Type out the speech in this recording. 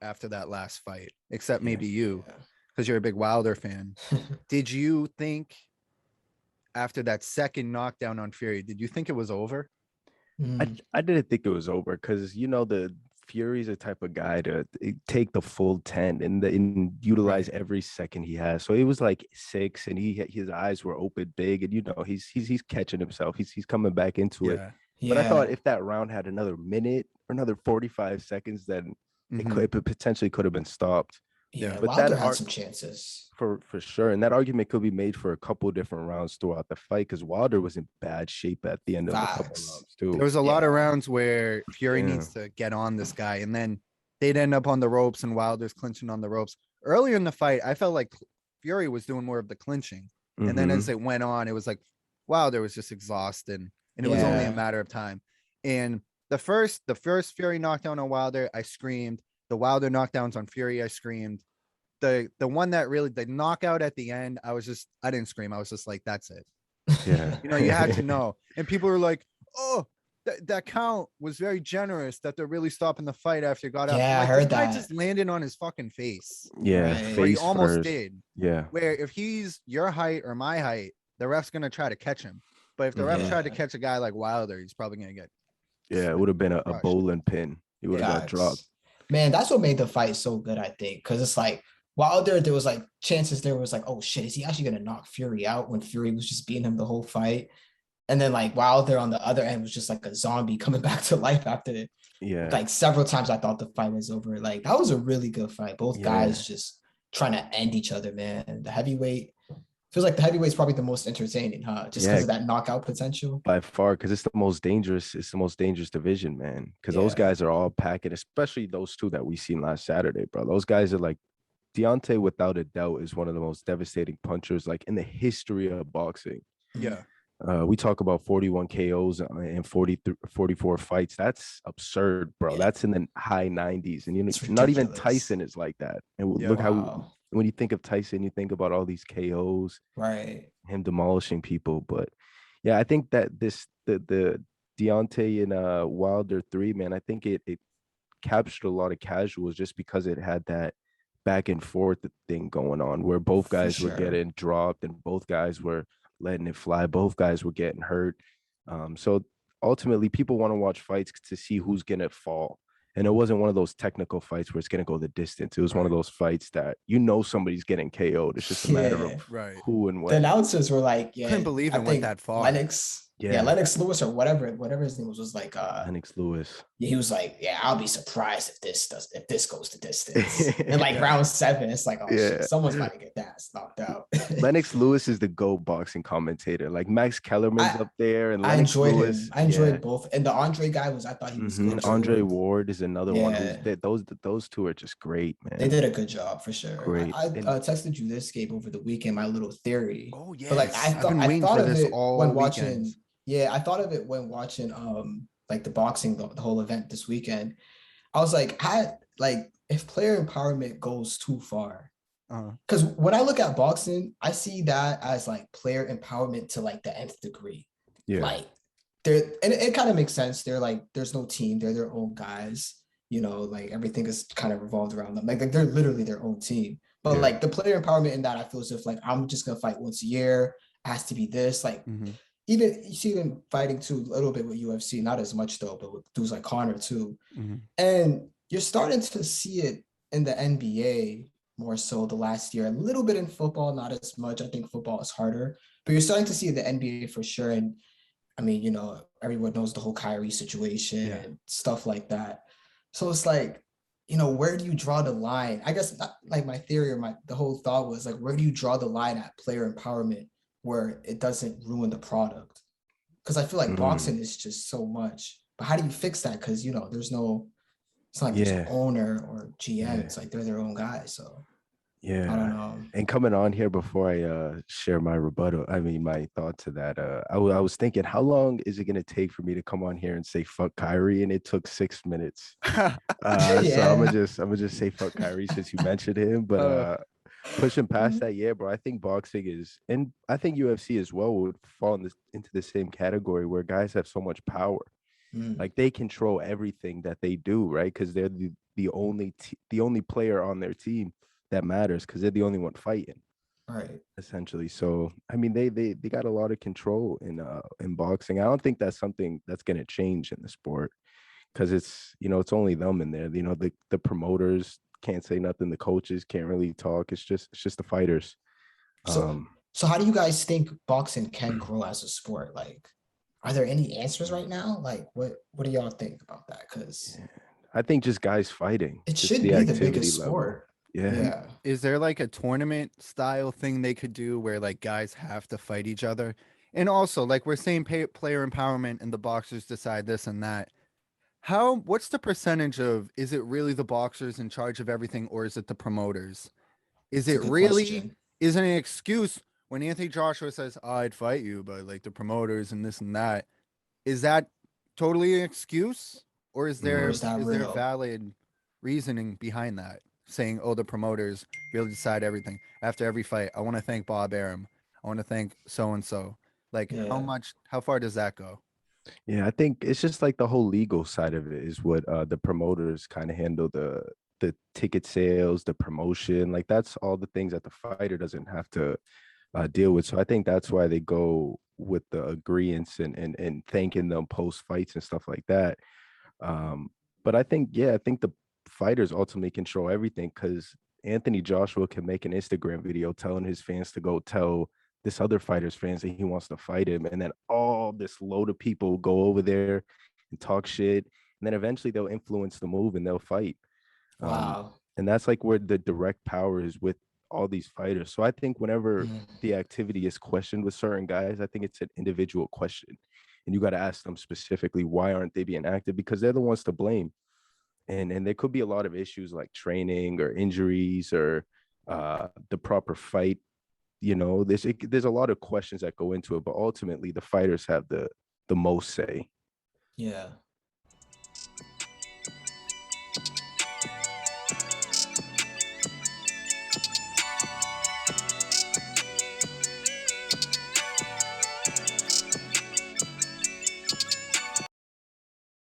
after that last fight, except maybe you, because you're a big Wilder fan. Did you think after that second knockdown on Fury, did you think it was over? I didn't think it was over because the Fury's a type of guy to take the full 10 and utilize every second he has. So it was like 6, and his eyes were open big, and he's catching himself. He's coming back into it. But I thought if that round had another minute or another 45 seconds, then it potentially could have been stopped. Yeah, but Wilder had some chances for sure, and that argument could be made for a couple different rounds throughout the fight because Wilder was in bad shape at the end of a couple rounds too. There was a lot of rounds where Fury needs to get on this guy, and then they'd end up on the ropes, and Wilder's clinching on the ropes. Earlier in the fight, I felt like Fury was doing more of the clinching, and then as it went on, it was like Wilder was just exhausted, and it was only a matter of time. And the first Fury knockdown on Wilder, I screamed. The Wilder knockdowns on Fury, I screamed. The one that really, the knockout at the end, I didn't scream. I was just like, that's it. Yeah. You had to know. And people were like, oh, that count was very generous that they're really stopping the fight after he got out. Yeah, like, I heard this guy that. just landed on his fucking face. Yeah, Right. Where he face almost first. did. Yeah. Where if he's your height or my height, the ref's going to try to catch him. But if the ref tried to catch a guy like Wilder, he's probably going to get. Yeah, it would have been a bowling pin. He would have got dropped. Man, that's what made the fight so good, I think. Because it's like, Wilder, there was like chances there was like, oh shit, is he actually going to knock Fury out when Fury was just beating him the whole fight? And then like Wilder on the other end was just like a zombie coming back to life after it. Yeah. Like several times I thought the fight was over. Like that was a really good fight. Both guys just trying to end each other, man. The heavyweight feels like the heavyweight's probably the most entertaining, huh? Just because of that knockout potential. By far, because it's the most dangerous division, man. Because those guys are all packing, especially those two that we seen last Saturday, bro. Those guys are like, Deontay, without a doubt, is one of the most devastating punchers like in the history of boxing. Yeah. We talk about 41 KOs in 44 fights. That's absurd, bro. Yeah. That's in the high 90s. And not even Tyson is like that. And look how when you think of Tyson, you think about all these KOs, right? Him demolishing people. But yeah, I think that the Deontay and Wilder 3, man, I think it captured a lot of casuals just because it had that back and forth thing going on where both guys were getting dropped and both guys were letting it fly. Both guys were getting hurt. So ultimately, people want to watch fights to see who's going to fall. And it wasn't one of those technical fights where it's going to go the distance. It was one of those fights that somebody's getting KO'd. It's just a matter of who and when. The announcers were like, I couldn't believe it went that far. Lennox Lewis or whatever his name was like Lennox Lewis. Yeah, he was like, I'll be surprised if this goes the distance. And like round 7, it's like, shit, someone's about to get that knocked out. Lennox Lewis is the GOAT boxing commentator. Like Max Kellerman's up there, and I enjoyed him. I enjoyed both. And the Andre guy I thought he was good. Andre Ward is another one. Those two are just great, man. They did a good job for sure. Great. I texted you this, Gabe, over the weekend, my little theory. Oh yeah. But like I thought of it when watching. Yeah, I thought of it when watching like the boxing, the whole event this weekend. I was like, if player empowerment goes too far, because when I look at boxing, I see that as like player empowerment to like the nth degree. Yeah, like it kind of makes sense. They're like, there's no team, they're their own guys. Like everything is kind of revolved around them. Like they're literally their own team. But like the player empowerment in that, I feel as if like I'm just gonna fight once a year. It has to be this like. Even you see them fighting too a little bit with UFC, not as much though, but with dudes like Conor too. And you're starting to see it in the NBA more so the last year, a little bit in football, not as much. I think football is harder, but you're starting to see the NBA for sure. And I mean, everyone knows the whole Kyrie situation and stuff like that. So it's like, where do you draw the line? I guess not, like my theory or the whole thought was like, where do you draw the line at player empowerment where it doesn't ruin the product? Because I feel like boxing is just so much. But how do you fix that? Because, there's no, it's not like there's owner or GM. It's like they're their own guys. So, I don't know. And coming on here before I share my my thought to that, I was thinking, how long is it going to take for me to come on here and say fuck Kyrie? And it took 6 minutes. So I'm gonna just say fuck Kyrie since you mentioned him. But pushing past that, bro, I think boxing is, and I think UFC as well would fall into the same category where guys have so much power. Like they control everything that they do, right? Because they're the only player on their team that matters because they're the only one fighting. Right. Essentially. So I mean they got a lot of control in boxing. I don't think that's something that's going to change in the sport because it's, you know, it's only them in there. You know, the promoters can't say nothing, the coaches can't really talk. It's just the fighters. So how do you guys think boxing can grow as a sport? Like, are there any answers right now? Like, what do y'all think about that? Because I think just guys fighting, it just should the be the activity biggest level. sport. Yeah. Is there like a tournament style thing they could do where like guys have to fight each other? And also, like we're saying, player empowerment and the boxers decide this and that. What's the percentage of, is it really the boxers in charge of everything or is it the promoters? Is It's a it good really, question. is it an excuse when Anthony Joshua says, oh, I'd fight you, but like the promoters and this and that? Is that totally an excuse? Or is Or there is that is there real? valid reasoning behind that? Saying, oh, the promoters really decide everything. After every fight, I want to thank Bob Arum. I want to thank so and so. Like Yeah. how far does that go? Yeah, I think it's just like the whole legal side of it is what the promoters kind of handle, the ticket sales, the promotion. Like that's all the things that the fighter doesn't have to deal with. So I think that's why they go with the agreements and thanking them post fights and stuff like that. But I think, yeah, I think the fighters ultimately control everything because Anthony Joshua can make an Instagram video telling his fans to go tell this other fighter's fans that he wants to fight him. And then all this load of people go over there and talk shit. And then eventually they'll influence the move and they'll fight. Wow. And that's like where the direct power is with all these fighters. So I think whenever the activity is questioned with certain guys, I think it's an individual question. And you got to ask them specifically, why aren't they being active? Because they're the ones to blame. And there could be a lot of issues like training or injuries or the proper fight. You know, there's a lot of questions that go into it, but ultimately the fighters have the most say. Yeah.